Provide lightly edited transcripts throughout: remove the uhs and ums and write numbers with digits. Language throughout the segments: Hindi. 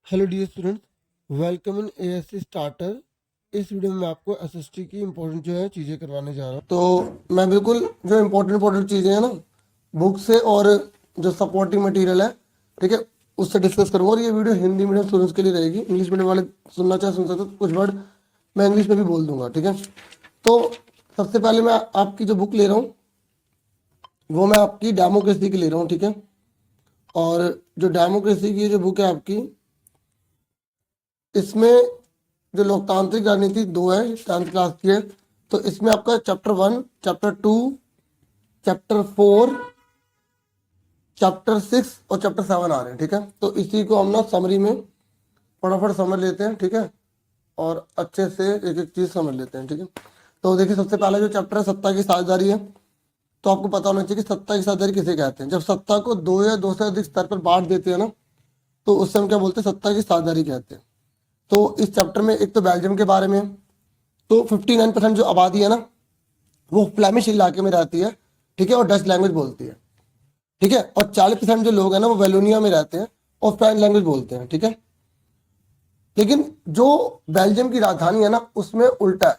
Hello dear students, welcome in ASC starter. इस वीडियो में मैं आपको एसएसटी की इंपॉर्टेंट जो है चीज़ें करवाने जा रहा हूँ। तो मैं बिल्कुल जो इम्पोर्टेंट चीज़ें हैं ना बुक से और जो सपोर्टिंग मटेरियल है, ठीक है, उससे डिस्कस करूँगा। और ये वीडियो हिंदी मीडियम स्टूडेंट्स के लिए रहेगी। इंग्लिश मीडियम वाले सुनना चाहे सुन सकते, कुछ वर्ड मैं इंग्लिश में भी बोल दूंगा, ठीक है। तो सबसे पहले मैं आपकी जो बुक ले रहा हूँ वो मैं आपकी डेमोक्रेसी की ले रहा हूँ, ठीक है। और जो डेमोक्रेसी की जो बुक है आपकी, इसमें जो लोकतांत्रिक राजनीति 2 है, 10th क्लास की है। तो इसमें आपका चैप्टर 1, चैप्टर 2, चैप्टर 4, चैप्टर 6 और चैप्टर 7 आ रहे हैं, ठीक है। तो इसी को हम ना समरी में फटाफट समझ लेते हैं, ठीक है, और अच्छे से एक एक चीज समझ लेते हैं, ठीक है। तो देखिए, सबसे पहला जो चैप्टर है सत्ता की साझेदारी है। तो आपको पता होना चाहिए कि सत्ता की साझेदारी किसे कहते हैं। जब सत्ता को 2 या 2 से अधिक स्तर पर बांट देते हैं ना, तो उससे हम क्या बोलते हैं, सत्ता की साझेदारी कहते हैं। तो इस चैप्टर में एक तो बेल्जियम के बारे में, तो 59% जो आबादी है ना वो फ्लेमिश इलाके में रहती है, ठीक है, और डच लैंग्वेज बोलती है, ठीक है। और 40% जो लोग हैं ना वो वेलोनिया में रहते हैं और फ्रेंच लैंग्वेज बोलते हैं, ठीक है। लेकिन जो बेल्जियम की राजधानी है ना उसमें उल्टा है,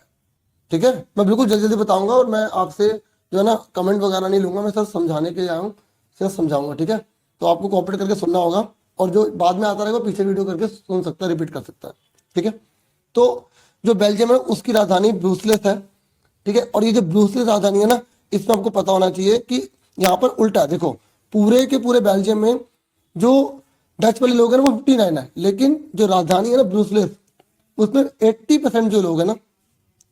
ठीक है। मैं बिल्कुल जल्दी जल्दी बताऊंगा और मैं आपसे जो है ना कमेंट वगैरह नहीं लूंगा, मैं सिर्फ समझाने के लिए आया हूँ, सिर्फ समझाऊंगा, ठीक है। तो आपको कॉपरेट करके सुनना होगा और जो बाद में आता रहेगा पीछे वीडियो करके सुन सकता है, रिपीट कर सकता है, ठीक है। तो जो बेल्जियम है उसकी राजधानी ब्रूसलेस है, ठीक है। और ये जो ब्रूसलेस राजधानी है ना, इसमें आपको पता होना चाहिए कि यहाँ पर उल्टा है। देखो, पूरे के पूरे बेल्जियम में जो डच वाले लोग हैं ना वो 59 है, लेकिन जो राजधानी है ना ब्रूसलेस, उसमें 80% जो लोग हैं ना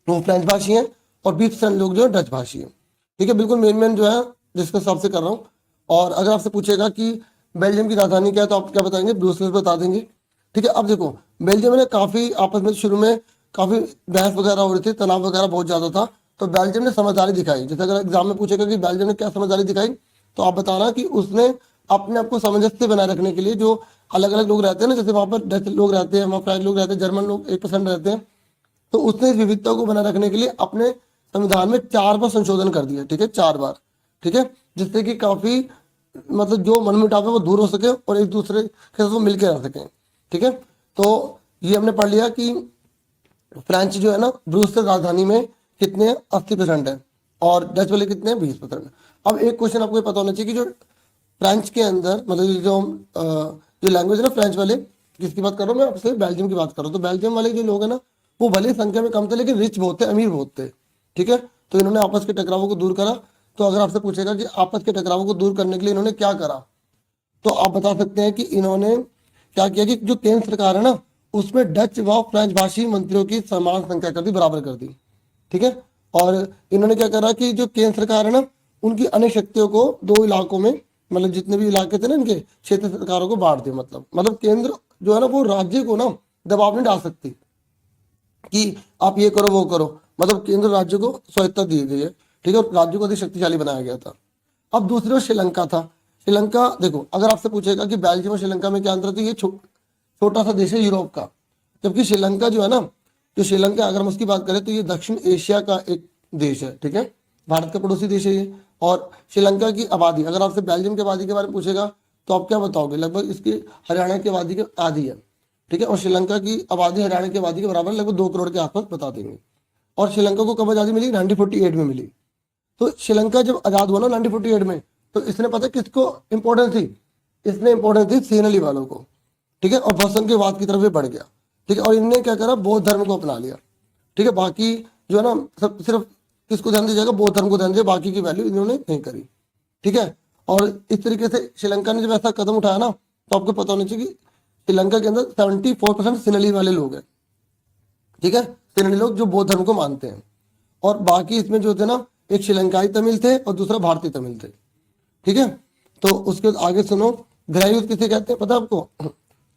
वो फ्रेंच भाषी हैं और 20% लोग जो है डच भाषी हैं, ठीक है। बिल्कुल मेन जो है जिसके हिसाब से कर रहा हूँ। और अगर आपसे पूछेगा कि बेल्जियम की राजधानी क्या है तो आप क्या बताएंगे, ब्रूसलेस बता देंगे, ठीक है। अब देखो, बेल्जियम में काफी आपस में शुरू में काफी बहस वगैरह हो रही थी, तनाव वगैरह बहुत ज्यादा था। तो बेल्जियम ने समझदारी दिखाई। जैसे अगर एग्जाम में पूछेगा कि बेल्जियम ने क्या समझदारी दिखाई, तो आप बताना कि उसने अपने आप को सामंजस्य बनाए रखने के लिए जो अलग अलग लोग रहते हैं ना, जैसे वहां पर डच लोग रहते हैं, वहाँ फ्रेंच लोग रहते हैं, जर्मन लोग 1% रहते हैं, तो उसने इस विविधता को बनाए रखने के लिए अपने संविधान में 4 बार संशोधन कर दिया, ठीक है, 4 बार, ठीक है। जिससे कि काफी मतलब जो मनमुटाव है वो दूर हो सके और एक दूसरे के साथ वो मिलकर रह सके, ठीक है। तो ये हमने पढ़ लिया कि फ्रांस जो है ना ब्रूसेल्स राजधानी में कितने 80% है और डच वाले कितने हैं 20%। अब एक क्वेश्चन आपको ये पता होना चाहिए कि जो फ्रेंच के अंदर मतलब ये जो लैंग्वेज है ना फ्रेंच वाले, किसकी बात कर रहा हूँ मैं आपसे, बेल्जियम की बात कर रहा हूँ। तो बेल्जियम वाले जो लोग हैं ना वो भले ही संख्या में कम थे लेकिन रिच बहुत थे, अमीर बहुत थे, ठीक है। तो इन्होंने आपस के टकरावों को दूर करा। तो अगर आपसे पूछेगा कि आपस के टकरावों को दूर करने के लिए इन्होंने क्या करा, तो आप बता सकते हैं कि इन्होंने क्या किया कि जो केंद्र सरकार है ना उसमें डच व फ्रेंच भाषी मंत्रियों की समान संख्या कर दी, बराबर कर दी, ठीक है। और इन्होंने क्या करा कि जो केंद्र सरकार है ना उनकी अन्य शक्तियों को 2 इलाकों में, मतलब जितने भी इलाके थे ना इनके क्षेत्र सरकारों को बांट दिया। मतलब केंद्र जो है ना वो राज्य को ना दबाव नहीं डाल सकती कि आप ये करो वो करो। मतलब केंद्र राज्य को स्वायत्ता दी गई है, ठीक है, और राज्य को अधिक शक्तिशाली बनाया गया था। अब दूसरी ओर श्रीलंका था। श्रीलंका देखो, अगर आपसे पूछेगा कि बेल्जियम और श्रीलंका में क्या अंतर है, तो ये छोटा सा देश है यूरोप का। जबकि श्रीलंका जो है ना, जो श्रीलंका अगर हम उसकी बात करें तो ये दक्षिण एशिया का एक देश है, ठीक है, भारत का पड़ोसी देश है ये। और श्रीलंका की आबादी, अगर आपसे बेल्जियम की आबादी के बारे में पूछेगा तो आप क्या बताओगे, लगभग इसकी हरियाणा की आबादी के आधी है, ठीक है। और श्रीलंका की आबादी हरियाणा की आबादी के बराबर लगभग 2 करोड़ के आसपास बता देंगे। और श्रीलंका को कब आजादी मिली, 1948 में मिली। तो श्रीलंका जब आजाद हुआ ना 1948 में, तो इसने पता किसको इंपॉर्टेंस थी, इसने इंपॉर्टेंस दी सेनाली वालों को, ठीक है। और वसंतवाद की तरफ ये बढ़ गया, ठीक है। और इनने क्या करा, बौद्ध धर्म को अपना लिया, ठीक है। बाकी जो है ना सब सिर्फ किसको ध्यान दिया जाएगा, बौद्ध धर्म को ध्यान दिया, बाकी की वैल्यू इन्होंने नहीं करी, ठीक है। और इस तरीके से श्रीलंका ने जब ऐसा कदम उठाया ना, तो आपको पता होना चाहिए कि श्रीलंका के अंदर 74% सिनली वाले लोग हैं, ठीक है, सिनली लोग जो बौद्ध धर्म को मानते हैं। और बाकी इसमें जो थे ना, एक श्रीलंकाई तमिल थे और दूसरा भारतीय तमिल थे, ठीक है। तो उसके बाद आगे सुनो, गृह युद्ध किसे कहते हैं पता है आपको?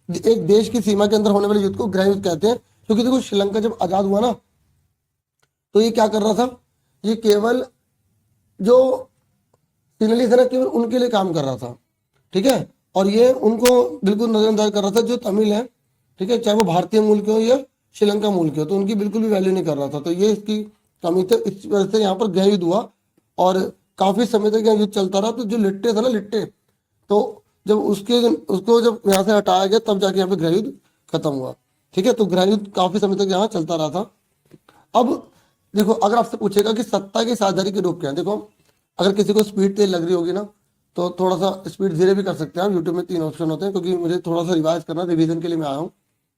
एक देश की सीमा के अंदर होने वाले युद्ध को गृह युद्ध कहते हैं। क्योंकि देखो, श्रीलंका जब आजाद हुआ ना तो ये क्या कर रहा था, ये केवल जो सिनली थे ना केवल उनके लिए काम कर रहा था, ठीक है। और ये उनको बिल्कुल नजरअंदाज कर रहा था जो तमिल है, ठीक है, चाहे वो भारतीय मूल के हो या श्रीलंका मूल के हो, तो उनकी बिल्कुल भी वैल्यू नहीं कर रहा था। तो ये इसकी कमी थी, इस वजह से यहाँ पर गृह युद्ध हुआ और काफी समय तक यहाँ युद्ध चलता रहा। तो जो लिट्टे थे ना लिट्टे, तो जब उसको जब यहाँ से हटाया गया तब जाके यहाँ पे गृह युद्ध खत्म हुआ। ठीक है, तो गृहयुद्ध काफी समय तक यहाँ चलता रहा था। अब देखो, अगर आपसे पूछेगा कि सत्ता की साझेदारी के रूप क्या है, देखो अगर किसी को स्पीड तेज लग रही होगी ना, तो थोड़ा सा स्पीड धीरे भी कर सकते हैं। यूट्यूब में 3 ऑप्शन होते हैं, क्योंकि मुझे थोड़ा सा रिवाइज करना, रिवीजन के लिए मैं आया हूँ,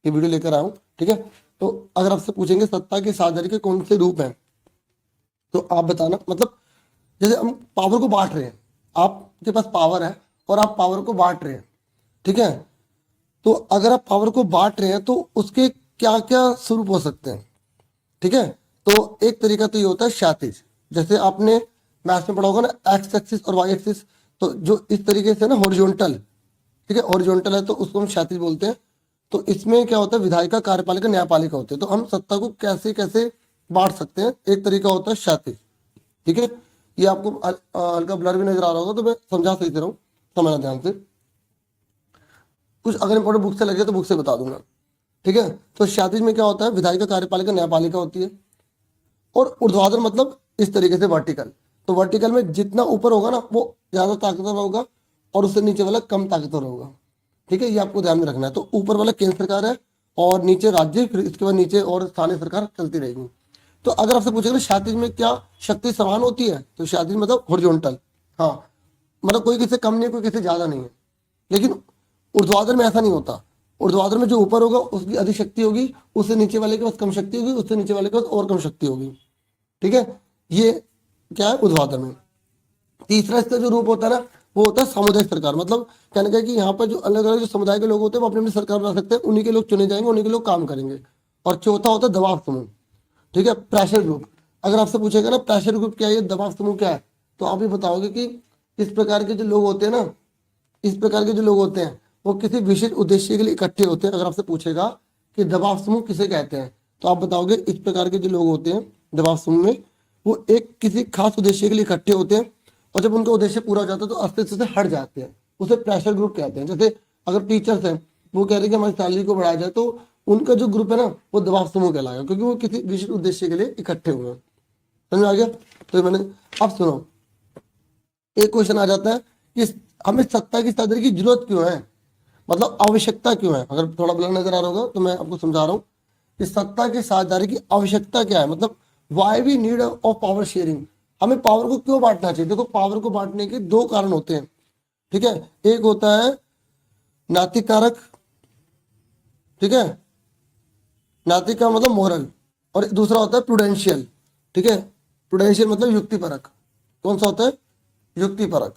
ये वीडियो लेकर आया हूँ। ठीक है, तो अगर आपसे पूछेंगे सत्ता की साझेदारी के कौन से रूप हैं, तो आप बताना। मतलब जैसे हम पावर को बांट रहे हैं, आपके पास पावर है और आप पावर को बांट रहे हैं। ठीक है, तो अगर आप पावर को बांट रहे हैं तो उसके क्या क्या स्वरूप हो सकते हैं। ठीक है, तो एक तरीका तो ये होता है क्षैतिज, जैसे आपने मैथ्स में पढ़ा होगा ना, एक्स एक्सिस और वाई एक्सिस, तो जो इस तरीके से ना हॉरिजॉन्टल, ठीक है हॉरिजॉन्टल है तो उसको हम क्षैतिज बोलते हैं। तो इसमें क्या होता है, विधायिका, कार्यपालिका, न्यायपालिका होते हैं। तो हम सत्ता को कैसे कैसे बांट सकते हैं, एक तरीका होता है क्षैतिज। ठीक है, ये आपको हल्का ब्लर भी नजर आ रहा होगा, तो मैं समझा सही से रहा हूँ, समझना ध्यान से। कुछ अगर इंपॉर्टेंट बुक से लगे तो बुक से बता दूंगा। ठीक है, तो क्षैतिज में क्या होता है, विधायिका, कार्यपालिका, न्यायपालिका होती है। और ऊर्ध्वाधर मतलब इस तरीके से वर्टिकल, तो वर्टिकल में जितना ऊपर होगा ना वो ज्यादा ताकतवर होगा और उससे नीचे वाला कम ताकतवर होगा। ठीक है, ये आपको ध्यान में रखना है। तो ऊपर वाला केंद्र सरकार है और नीचे राज्य, फिर इसके बाद नीचे और स्थानीय सरकार चलती रहेगी। तो अगर आपसे पूछेगा क्षैतिज में क्या शक्ति समान होती है, तो क्षैतिज मतलब हॉरिजॉन्टल, हाँ, मतलब कोई किसी से कम नहीं है, कोई किसी से ज्यादा नहीं है। लेकिन ऊर्ध्वाधर में ऐसा नहीं होता। ऊर्ध्वाधर में जो ऊपर होगा उसकी अधिक शक्ति होगी, उससे नीचे वाले के पास कम शक्ति होगी, उससे नीचे वाले के पास और कम शक्ति होगी। ठीक है, ये क्या है ऊर्ध्वाधर में। तीसरा इसका जो रूप होता है ना, वो होता है सामुदायिक सरकार। मतलब कहने का है कि यहाँ पर जो अलग अलग जो समुदाय के लोग होते हैं वो अपनी अपनी सरकार बना सकते हैं, उन्हीं के लोग चुने जाएंगे, उन्हीं के लोग काम करेंगे। और चौथा होता है दबाव समूह। ठीक है, प्रेशर ग्रुप। अगर आपसे पूछेगा ना प्रेशर ग्रुप क्या है, दबाव समूह क्या है, तो आप ये बताओगे कि इस प्रकार के जो लोग होते हैं ना, इस प्रकार के जो लोग होते हैं वो किसी विशेष उद्देश्य के लिए इकट्ठे होते हैं। अगर आपसे पूछेगा कि दबाव समूह किसे कहते हैं, तो आप बताओगे इस प्रकार के जो लोग होते हैं दबाव समूह में, वो एक किसी खास उद्देश्य के लिए इकट्ठे होते हैं, और जब उनका उद्देश्य पूरा हो जाता है तो अस्तित्व से हट जाते हैं। उसे प्रेशर ग्रुप कहते हैं। जैसे अगर टीचर्स हैं, वो कह रहे हैं कि हमारी सैलरी को बढ़ाया जाए, तो उनका जो ग्रुप है ना वो दबाव समूह कहलाएगा, क्योंकि वो किसी विशेष उद्देश्य के लिए इकट्ठे हुए हैं। समझ में आ गया। तो मैंने, अब सुनो, एक क्वेश्चन आ जाता है कि हमें सत्ता की साझेदारी की जरूरत क्यों है, मतलब आवश्यकता क्यों है। अगर थोड़ा ब्लर नजर आ रहा होगा तो मैं आपको समझा रहा हूँ कि सत्ता की साझेदारी की आवश्यकता क्या है, मतलब why we need of power sharing. हमें पावर को क्यों बांटना चाहिए। देखो, पावर को बांटने के 2 कारण होते हैं। ठीक है, एक होता है नैतिक कारक, ठीक है, नैतिक का मतलब मोरल, और दूसरा होता है प्रूडेंशियल। ठीक है, प्रूडेंशियल मतलब युक्तिपरक। कौन सा होता है, युक्तिपरक।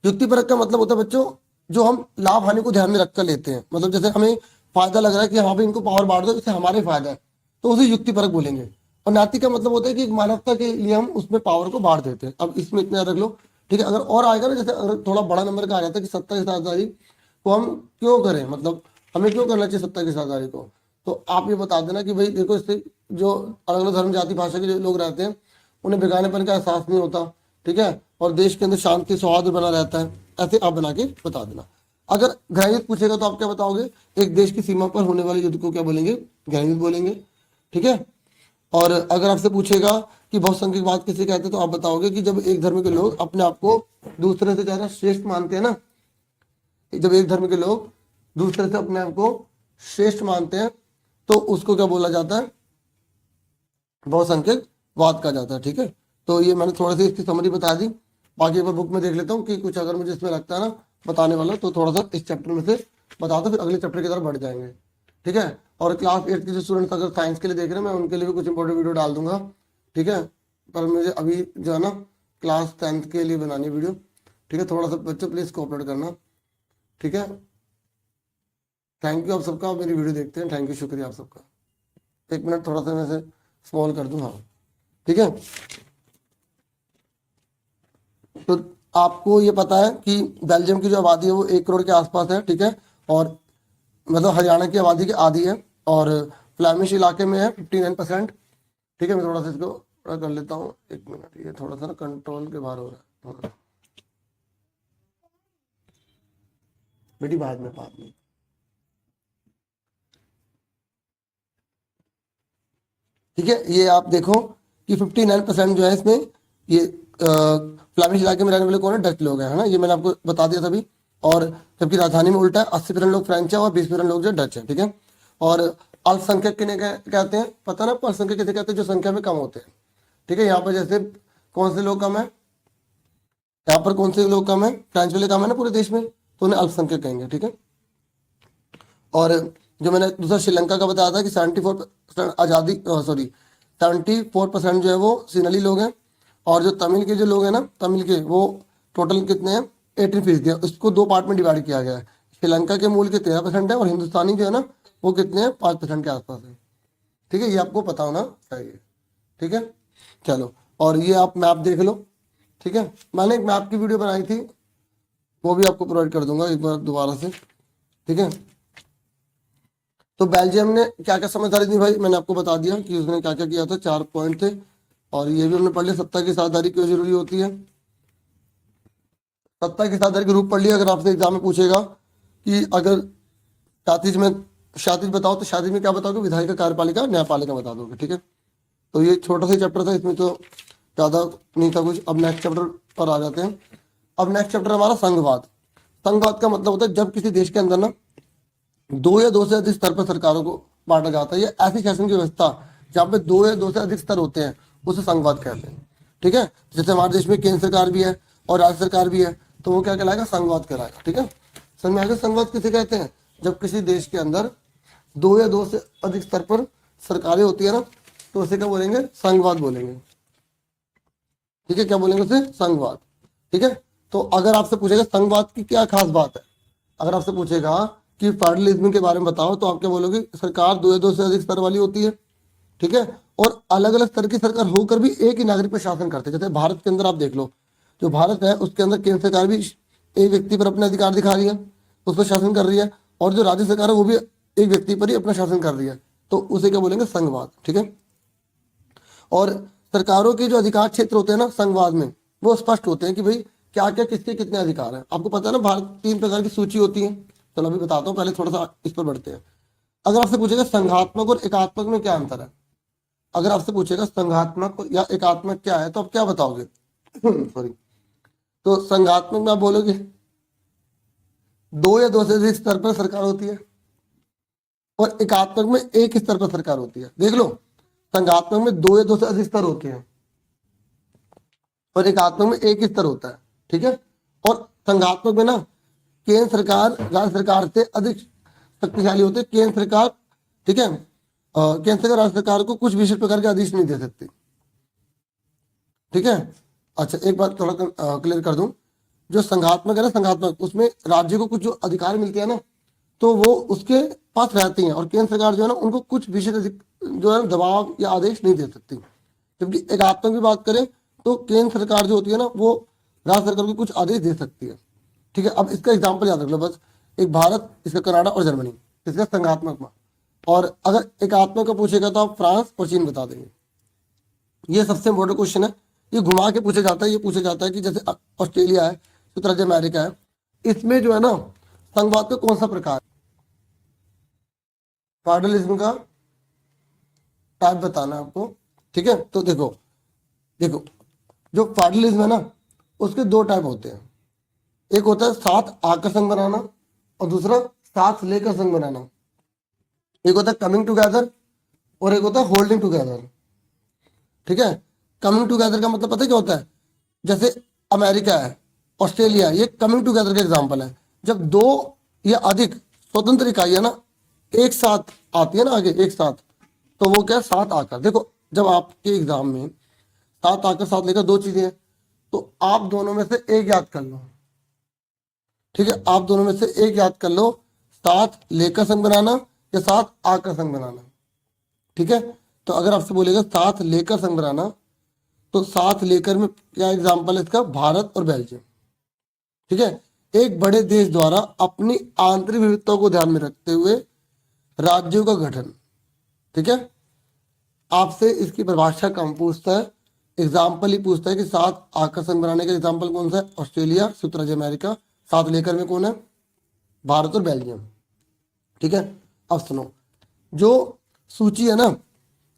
युक्तिपरक का मतलब होता है बच्चों, जो हम लाभ हानि को ध्यान में रखकर लेते हैं। मतलब जैसे हमें फायदा लग रहा है कि हाँ भाई इनको पावर बांट दो, इससे हमारे फायदा है, तो उसे युक्तिपरक बोलेंगे। और नैतिक का मतलब होता है कि मानवता के लिए हम उसमें पावर को बांट देते हैं। अब इसमें इतना याद रख लो। ठीक है, अगर और आएगा ना, जैसे अगर थोड़ा बड़ा नंबर का आ जाता है कि सत्ता की साझेदारी को हम क्यों करें, मतलब हमें क्यों करना चाहिए सत्ता की साझेदारी को, तो आप ये बता देना कि भाई देखो, इससे जो अलग अलग धर्म, जाति, भाषा के जो लोग रहते हैं उन्हें बेगानेपन का एहसास नहीं होता। ठीक है, और देश के अंदर शांति सौहार्द बना रहता है। ऐसे आप बना के बता देना। अगर गृहयुद्ध पूछेगा तो आप क्या बताओगे, एक देश की सीमा पर होने वाले युद्ध को क्या बोलेंगे, गृहयुद्ध बोलेंगे। ठीक है, और अगर आपसे पूछेगा कि बहुसंख्यकवाद किसे कहते हैं, तो आप बताओगे कि जब एक धर्म के लोग अपने आप को दूसरे से ज्यादा श्रेष्ठ मानते हैं ना, जब एक धर्म के लोग दूसरे से अपने आप को श्रेष्ठ मानते हैं, तो उसको क्या बोला जाता है, बहुसंख्यकवाद कहा जाता है। ठीक है, तो ये मैंने थोड़ा सी इसकी समरी बता दी। बाकी पर बुक में देख लेता हूँ कि कुछ अगर मुझे इसमें लगता है ना बताने वाला, तो थोड़ा सा इस चैप्टर में से बता दो, फिर अगले चैप्टर की तरफ बढ़ जाएंगे। ठीक है, और क्लास 8 के जो स्टूडेंट्स अगर साइंस के लिए देख रहे हैं, मैं उनके लिए भी कुछ इंपॉर्टेंट वीडियो डाल दूंगा। ठीक है, पर मुझे अभी जो है ना क्लास 10th के लिए बनानी वीडियो। ठीक है, थोड़ा सा बच्चों प्लीज कोऑपरेट करना। ठीक है, थैंक यू आप सबका, मेरी वीडियो देखते हैं, थैंक यू, शुक्रिया आप सबका। 1 मिनट थोड़ा सा मैं से स्मॉल कर दूं, हाँ ठीक है। तो आपको ये पता है कि बेल्जियम की जो आबादी है वो 1 करोड़ के आसपास है। ठीक है, और मतलब हरियाणा की आबादी के आधी है, और फ्लैमिश इलाके में है 59%। ठीक है, मैं थोड़ा सा इसको थोड़ा कर लेता हूँ, 1 मिनट, ये थोड़ा सा ना कंट्रोल के बाहर हो रहा है थोड़ा। बेटी बाद में ठीक है, ये आप देखो कि 59% जो है इसमें, ये फ्लैमिश इलाके में रहने वाले कौन है, डच लोग हैं, है ना, ये मैंने आपको बता दिया था अभी। और जबकि राजधानी में उल्टा है, 80% लोग फ्रेंच है और 20% लोग जो डच है, ठीक है। और अल्पसंख्यक किन्हें कहते हैं, पता ना अल्पसंख्यक किसे कहते हैं, जो संख्या में कम होते हैं, ठीक है। यहाँ पर जैसे कौन से लोग कम है, यहाँ पर कौन से लोग कम है, फ्रेंच वाले कम है ना पूरे देश में, तो उन्हें अल्पसंख्यक कहेंगे, ठीक है। और जो मैंने दूसरा श्रीलंका का बताया था कि 74% आज़ादी, सॉरी 74% जो है वो सीनली लोग हैं, और जो तमिल के जो लोग हैं ना, तमिल के वो टोटल कितने हैं, 18% है। उसको दो पार्ट में डिवाइड किया गया है, श्रीलंका के मूल के 13% है, और हिंदुस्तानी जो है ना वो कितने हैं, 5% के आसपास है, ठीक है। ये आपको पता होना चाहिए, ठीक है। चलो, और ये आप मैप देख लो, ठीक है। मैंने एक मैप की वीडियो बनाई थी, वो भी आपको प्रोवाइड कर दूंगा एक बार दोबारा से, ठीक है। तो बेल्जियम ने क्या क्या समझदारी दी भाई, मैंने आपको बता दिया कि उसने क्या क्या किया था, 4 पॉइंट थे। और ये भी हमने पढ़ लिया, सत्ता की साझेदारी क्यों जरूरी होती है। सत्ता की साझेदारी के रूप पढ़ लिया। अगर आपसे एग्जाम में पूछेगा कि अगर क्षैतिज में, क्षैतिज बताओ, तो क्षैतिज में क्या बताओगे, विधायिका, कार्यपालिका, न्यायपालिका बता दोगे, ठीक है। तो ये छोटा सा चैप्टर था, इसमें तो ज़्यादा नहीं था कुछ। अब नेक्स्ट चैप्टर पर आ जाते हैं। अब नेक्स्ट चैप्टर हमारा संघवाद। संघवाद का मतलब होता है जब किसी देश के अंदर ना दो या दो से अधिक स्तर पर सरकारों को बांटा जाता है, ये ऐसी शासन की व्यवस्था जहाँ पे दो या दो से अधिक स्तर होते हैं, उसे संघवाद कहते हैं, ठीक है। जैसे हमारे देश में केंद्र सरकार भी है और राज्य सरकार भी है, तो वो क्या कहलाएगा, संघवाद कहलाएगा, ठीक है। समझ में आएगा संघवाद किसे कहते हैं, जब किसी देश के अंदर दो या दो से अधिक स्तर पर सरकारें होती है ना, तो उसे क्या बोलेंगे, संघवाद बोलेंगे, ठीक है। क्या बोलेंगे उसे, संघवाद, ठीक है। तो अगर आपसे पूछेगा संघवाद की क्या खास बात है, अगर आपसे पूछेगा कि फेडरलिज्म के बारे में बताओ, तो आप क्या बोलोगे, सरकार दो या दो से अधिक स्तर वाली होती है, ठीक है। और अलग अलग स्तर की सरकार होकर भी एक ही नागरिक पर शासन करते हैं। जैसे भारत के अंदर आप देख लो, जो भारत है उसके अंदर केंद्र सरकार भी एक व्यक्ति पर अपने अधिकार दिखा रही है, उस पर शासन कर रही है, और जो राज्य सरकार है वो भी एक व्यक्ति पर ही अपना शासन कर रही है, तो उसे क्या बोलेंगे, संघवाद, ठीक है। और सरकारों के जो अधिकार क्षेत्र होते हैं ना संघवाद में, वो स्पष्ट होते हैं कि भाई क्या क्या किसके कितने अधिकार हैं। आपको पता है ना, भारत 3 प्रकार की सूची होती है। चलो अभी बताता हूँ, पहले थोड़ा सा इस पर बढ़ते हैं। अगर आपसे पूछेगा संघात्मक और एकात्मक में क्या अंतर है, अगर आपसे पूछेगा संघात्मक या एकात्मक क्या है, तो आप क्या बताओगे सॉरी। तो संघात्मक में आप बोलोगे दो या दो से अधिक स्तर पर सरकार होती है, और एकात्मक में एक स्तर पर सरकार होती है। देख लो, संघात्मक में दो या दो से अधिक स्तर होते हैं, और एकात्मक में एक स्तर होता है, ठीक है। और संघात्मक में ना केंद्र सरकार राज्य सरकार से अधिक शक्तिशाली होते हैं। केंद्र सरकार, ठीक है, केंद्र सरकार राज्य सरकार को कुछ विशेष प्रकार के आदेश नहीं दे सकती, ठीक है। अच्छा, एक बात थोड़ा क्लियर कर दूं, जो संघात्मक है ना, संघात्मक उसमें राज्य को कुछ जो अधिकार मिलते हैं ना, तो वो उसके पास रहती हैं, और केंद्र सरकार जो है ना उनको कुछ विशेष जो है दबाव या आदेश नहीं दे सकती। जबकि एकात्मक की बात करें तो केंद्र सरकार जो होती है ना, वो राज्य सरकार को कुछ आदेश दे सकती है, ठीक है। अब इसका एग्जाम्पल याद रख लो बस, एक भारत, इसका कनाडा और जर्मनी, इसका संघात्मक में। और अगर एकात्मक का पूछेगा तो आप फ्रांस और चीन बता देंगे। ये सबसे इम्पोर्टेंट क्वेश्चन है, ये घुमा के पूछा जाता है। ये पूछा जाता है कि जैसे ऑस्ट्रेलिया है, संयुक्त अमेरिका है, इसमें जो है ना संघवाद का कौन सा प्रकार, फेडरलिज्म का टाइप बताना है आपको, ठीक है। तो देखो देखो, जो फेडरलिज्म है ना, उसके दो टाइप होते हैं। एक होता है साथ आकर संघ बनाना, और दूसरा साथ लेकर संघ बनाना। एक होता है कमिंग टुगेदर, और एक होता है होल्डिंग टुगेदर, ठीक है। कमिंग टुगेदर का मतलब पता है क्या होता है, जैसे अमेरिका है, ऑस्ट्रेलिया है, ये कमिंग टुगेदर का एग्जाम्पल है। जब दो या अधिक स्वतंत्र इकाइयां ना एक साथ आती है ना आगे एक साथ, तो वो क्या है, साथ आकर। देखो, जब आपके एग्जाम में साथ आकर साथ लेकर दो चीजें हैं, तो आप दोनों में से एक याद कर लो, ठीक है। आप दोनों में से एक याद कर लो, साथ लेकर संघ बनाना या साथ आकर संघ बनाना, ठीक है। तो अगर आपसे बोलेगा साथ लेकर संघ बनाना, तो साथ लेकर में क्या एग्जाम्पल है इसका, भारत और बेल्जियम, ठीक है। एक बड़े देश द्वारा अपनी आंतरिक विविधताओं को ध्यान में रखते हुए राज्यों का गठन, ठीक है। आपसे इसकी परिभाषा कम पूछता है, एग्जाम्पल ही पूछता है कि साथ आकर संघ बनाने का एग्जाम्पल कौन सा है, ऑस्ट्रेलिया, संयुक्त राज्य अमेरिका। साथ लेकर में कौन है, भारत और बेल्जियम, ठीक है। अब सुनो, जो सूची है ना,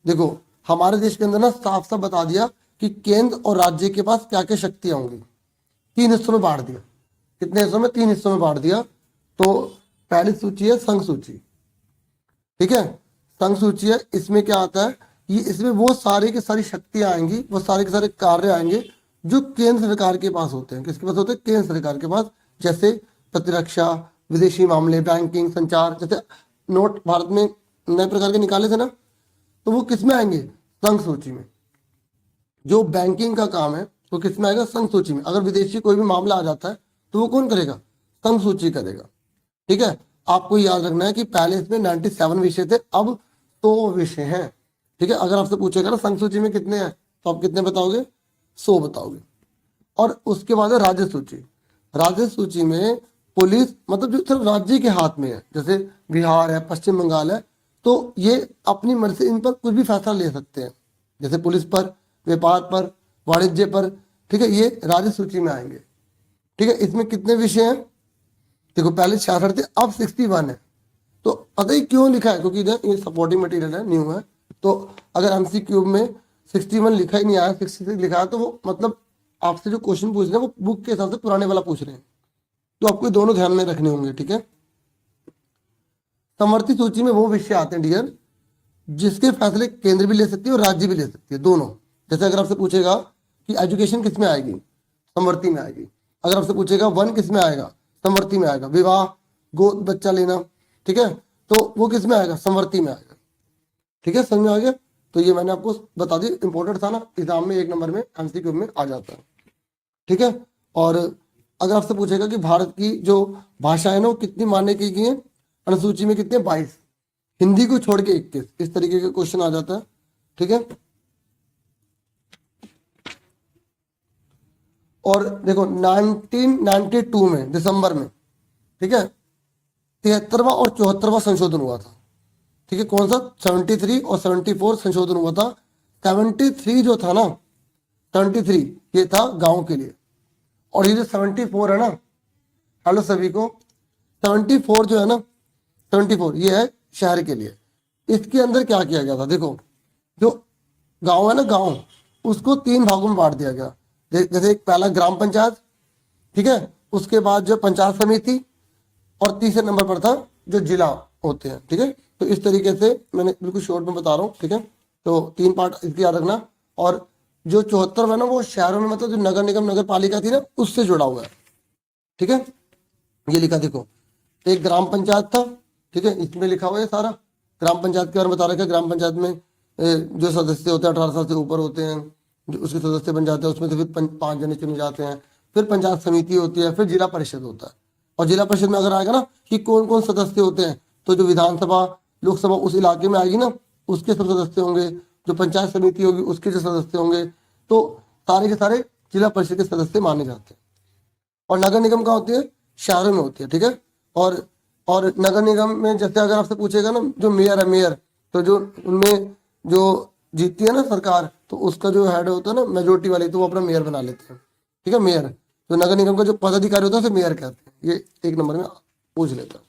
देखो हमारे देश के अंदर ना साफ साफ बता दिया कि केंद्र और राज्य के पास क्या क्या शक्तियां होंगी, 3 हिस्सों में बांट दिया। कितने हिस्सों में, 3 हिस्सों में बांट दिया। तो पहली सूची है संघ सूची, ठीक है, संघ सूची है। इसमें क्या आता है, ये इसमें वो सारी की सारी शक्तियां आएंगी, वो सारे के सारे कार्य आएंगे जो केंद्र सरकार के पास होते हैं। किसके पास होते हैं, केंद्र सरकार के पास। जैसे प्रतिरक्षा, विदेशी मामले, बैंकिंग, संचार। जैसे नोट भारत में नए प्रकार के निकाले थे ना, तो वो किस में आएंगे, संघ सूची में। जो बैंकिंग का काम है वो किस में आएगा, संघ सूची में। अगर विदेशी कोई भी मामला आ जाता है तो वो कौन करेगा, संघ सूची करेगा, ठीक है। आपको याद रखना है कि पहले इसमें 97 विषय थे, अब 100 विषय हैं, ठीक है। अगर आपसे पूछेगा ना संघ सूची में कितने हैं, तो आप कितने बताओगे, 100 बताओगे। और उसके बाद है राज्य सूची। राज्य सूची में पुलिस, मतलब जो सिर्फ राज्य के हाथ में है, जैसे बिहार है, पश्चिम बंगाल है, तो ये अपनी मर्जी से इन पर कुछ भी फैसला ले सकते हैं। जैसे पुलिस पर, व्यापार पर, वाणिज्य पर, ठीक है, ये राज्य सूची में आएंगे, ठीक है। इसमें कितने विषय हैं, देखो पहले 66 थे, अब 61 है। तो पता ही क्यों लिखा है, क्योंकि इधर ये सपोर्टिंग मटेरियल है, न्यू है। तो अगर MCQ में 61 लिखा ही नहीं आया, 66 लिखा है, तो वो मतलब आपसे जो क्वेश्चन पूछ रहे हैं वो बुक के हिसाब से पुराने वाला पूछ रहे हैं। तो आपको ये दोनों ध्यान में रखने होंगे, ठीक है। समवर्ती सूची में वो विषय आते हैं डियर, जिसके फैसले केंद्र भी ले सकती है और राज्य भी ले सकती है, दोनों। जैसे अगर आपसे पूछेगा कि एजुकेशन किस में आएगी, समवर्ती में आएगी। अगर आपसे पूछेगा वन किस में आएगा, समवर्ती में आएगा। विवाह, गोद बच्चा लेना, ठीक है, तो वो किस में आएगा, समवर्ती में आएगा, ठीक है, समझ में आ गया। तो ये मैंने आपको बता दी, इंपॉर्टेंट था ना, एग्जाम में 1 नंबर में MCQ में आ जाता है, ठीक है। और अगर आपसे पूछेगा कि भारत की जो भाषा है ना वो कितनी मान्य की गई है, अनुसूची में कितने, 22, हिंदी को छोड़ के 21, इस तरीके का क्वेश्चन आ जाता है, ठीक है। और देखो 1992 में दिसंबर में, ठीक है, 73वां और 74वां संशोधन हुआ था, ठीक है। कौन सा, 73 और 74 संशोधन हुआ था। 73 जो था ना, 73 ये था गांव के लिए, और ये जो 74 है ना, हेलो सभी को, 74 जो है ना, 74 ये है शहर के लिए। इसके अंदर क्या किया गया था, देखो जो गांव है ना, गांव, उसको 3 भागों में बांट दिया गया। जैसे एक पहला ग्राम पंचायत, ठीक है, उसके बाद जो पंचायत समिति, और तीसरे नंबर पर था जो जिला होते हैं, ठीक है। तो इस तरीके से मैंने बिल्कुल शॉर्ट में बता रहा हूँ, ठीक है। तो 3 पार्ट इसकी याद रखना। और जो 74 है ना, वो शहरों में, मतलब जो नगर निगम, नगर पालिका थी ना, उससे जुड़ा हुआ है, ठीक है। ये लिखा देखो, एक ग्राम पंचायत था, ठीक है, इसमें लिखा हुआ है सारा ग्राम पंचायत के बारे में बता रखा है। ग्राम पंचायत में जो सदस्य होते हैं 18 साल से ऊपर होते हैं, जो उसके सदस्य बन जाते हैं, उसमें से फिर 5 जने चुने जाते हैं। फिर पंचायत समिति होती है, फिर जिला परिषद होता है। और जिला परिषद में अगर आएगा ना कि कौन कौन सदस्य होते हैं, तो जो विधानसभा, लोकसभा उस इलाके में आएगी ना, उसके सब सदस्य होंगे। जो पंचायत समिति होगी उसके जो सदस्य होंगे, तो सारे के सारे जिला परिषद के सदस्य माने जाते हैं। और नगर निगम कहाँ होती है, शहरों में होती है, ठीक है। और नगर निगम में जैसे अगर आपसे पूछेगा ना, जो मेयर है, मेयर, तो जो उनमें जो जीतती है ना सरकार, तो उसका जो हेड होता है ना, मेजोरिटी वाली, तो वो अपना मेयर बना लेते हैं, ठीक है। मेयर, तो नगर निगम का जो पदाधिकारी होता है उसे मेयर कहते हैं। ये 1 नंबर में पूछ लेता है,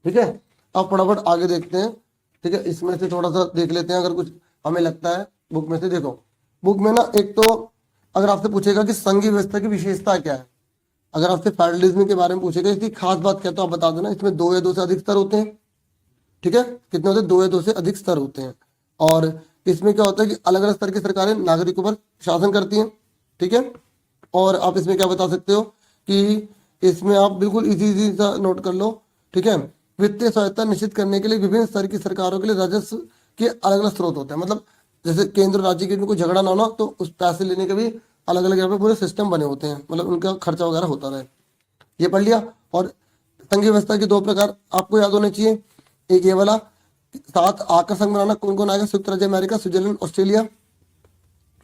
ठीक है। अब फटाफट आगे देखते हैं, ठीक है। इसमें से थोड़ा सा देख लेते हैं, अगर कुछ हमें लगता है बुक में से। देखो बुक में ना, एक तो अगर आपसे पूछेगा कि संघीय व्यवस्था की विशेषता क्या है, अगर आपसे फेडरलिज्म के बारे में पूछेगा, इसकी खास बात क्या, तो आप बता देना, इसमें 2 या 2 से अधिक स्तर होते हैं, ठीक है। कितने होते हैं, 2 या 2 से अधिक स्तर होते हैं। और इसमें क्या होता है कि अलग अलग स्तर की सरकारें नागरिकों पर शासन करती हैं, ठीक है। और आप इसमें क्या बता सकते हो कि इसमें आप बिल्कुल इजी सा नोट कर लो, ठीक है। वित्तीय सहायता निश्चित करने के लिए विभिन्न स्तर की सरकारों के लिए राजस्व के अलग अलग स्रोत होते हैं। मतलब जैसे केंद्र राज्य के बीच में कोई झगड़ा ना हो ना, तो उस पैसे लेने के भी अलग अलग यहाँ पे पूरे सिस्टम बने होते हैं, मतलब उनका खर्चा वगैरह होता रहे। ये पढ़ लिया। और संघीय व्यवस्था के 2 प्रकार आपको याद होने चाहिए। एक ये वाला 7 आकर संघ बनाना, कौन कौन आएगा, संयुक्त राज्य अमेरिका, स्विट्जरलैंड, ऑस्ट्रेलिया,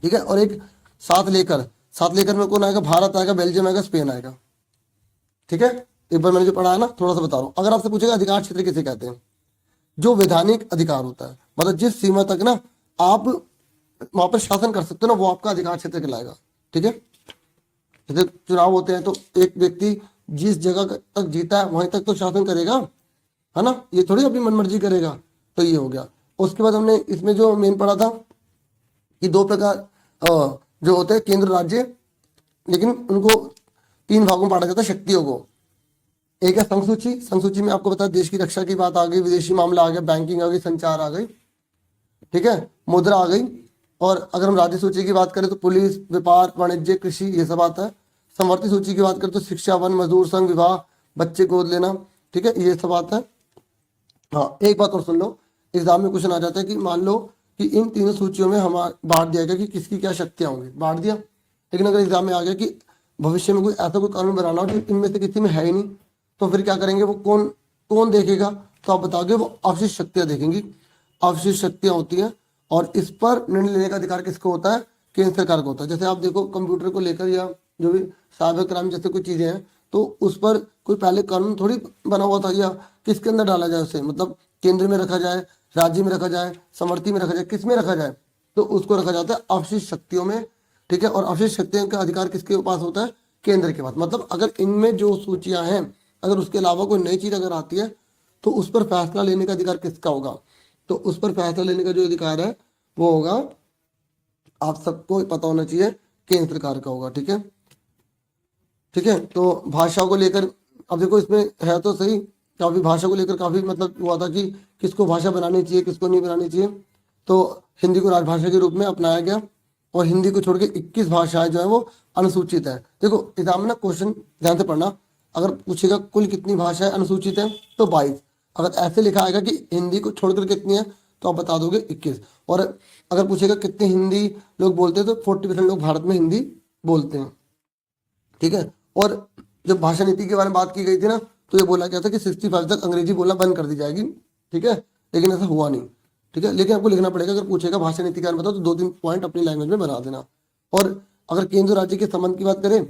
ठीक है। और एक 7 लेकर में कौन आएगा, भारत आएगा, बेल्जियम आएगा, स्पेन आएगा, ठीक है। एक बार मैंने जो पढ़ा है ना, थोड़ा सा बता रहा हूँ। अगर आपसे पूछेगा अधिकार क्षेत्र किसे कहते हैं, जो वैधानिक अधिकार होता है, मतलब जिस सीमा तक ना आप वहां पर शासन कर सकते हो ना, वो आपका अधिकार क्षेत्र कहलाएगा, ठीक है। जैसे चुनाव होते हैं, तो एक व्यक्ति जिस जगह तक जीता है वहीं तक तो शासन करेगा, है ना, ये थोड़ी अपनी मनमर्जी करेगा। तो ये हो गया। उसके बाद हमने इसमें जो मेन पढ़ा था कि 2 प्रकार जो होते हैं केंद्र राज्य, लेकिन उनको तीन भागों में बांटा जाता है शक्तियों को। एक है संघ सूची, संघ सूची में आपको पता है देश की रक्षा की बात आ गई, विदेशी मामला आ गया, बैंकिंग आ गई, संचार आ गई, ठीक है, मुद्रा आ गई। और अगर हम राज्य सूची की बात करें तो पुलिस, व्यापार, वाणिज्य, कृषि, ये सब आता है। समवर्ती सूची की बात करें तो शिक्षा, वन, मजदूर संघ, विवाह, बच्चे गोद लेना, ठीक है, ये सब आता है। हाँ, एक बात और सुन लो, एग्जाम में क्वेश्चन आ जाता है कि मान लो कि इन तीनों सूचियों में हम बांट दिया गया कि किसकी क्या शक्तियां होंगी, बांट दिया। लेकिन अगर एग्जाम में आ गया कि भविष्य में कोई ऐसा कोई कानून बनाना हो जो इनमें से किसी में है ही नहीं, तो फिर क्या करेंगे, वो कौन कौन देखेगा, तो आप बताओगे वो अवशिष्ट शक्तियां देखेंगी। अवशिष्ट शक्तियां होती हैं और इस पर निर्णय लेने का अधिकार किसको होता है, केंद्र सरकार को होता है। जैसे आप देखो कंप्यूटर को लेकर या जो भी साइबर क्राइम जैसे कोई चीजें हैं, तो उस पर कोई पहले कानून थोड़ी बना हुआ था, या किसके अंदर डाला जाए उसे, मतलब केंद्र में रखा जाए, राज्य में रखा जाए, समवर्ती में रखा जाए, किस में रखा जाए, तो उसको रखा जाता है अवशिष्ट शक्तियों में, ठीक है। और अवशिष्ट शक्तियों का अधिकार किसके पास होता है, केंद्र के पास। मतलब अगर इनमें जो सूचियां हैं, अगर उसके अलावा कोई नई चीज अगर आती है तो उस पर फैसला लेने का अधिकार किसका होगा, तो उस पर फैसला लेने का जो अधिकार है वो होगा, आप सबको पता होना चाहिए, केंद्र सरकार का होगा, ठीक है। ठीक है, तो भाषा को लेकर अब देखो इसमें है तो सही, काफी भाषा को लेकर काफी मतलब हुआ था कि किसको भाषा बनानी चाहिए, किसको नहीं बनानी चाहिए। तो हिंदी को राजभाषा के रूप में अपनाया गया और हिंदी को छोड़ के 21 भाषाएं जो है वो अनुसूचित है। देखो एग्जाम में ना क्वेश्चन ध्यान से पढ़ना, अगर पूछेगा कुल कितनी भाषाएं अनुसूचित है तो 22। अगर ऐसे लिखा आएगा कि हिंदी को छोड़कर कितनी है तो आप बता दोगे 21। और अगर पूछेगा कितने हिंदी लोग बोलते हैं तो 40% लोग भारत में हिंदी बोलते हैं, ठीक है। और जब भाषा नीति के बारे में बात की गई थी ना, तो ये बोला गया था कि 65 तक अंग्रेजी बोलना बंद कर दी जाएगी, ठीक है, लेकिन ऐसा हुआ नहीं, ठीक है। लेकिन आपको लिखना पड़ेगा, अगर पूछेगा भाषा नीति के बारे में बताओ तो 2-3 पॉइंट अपनी लैंग्वेज में बना देना। और अगर केंद्र राज्य के संबंध की बात करें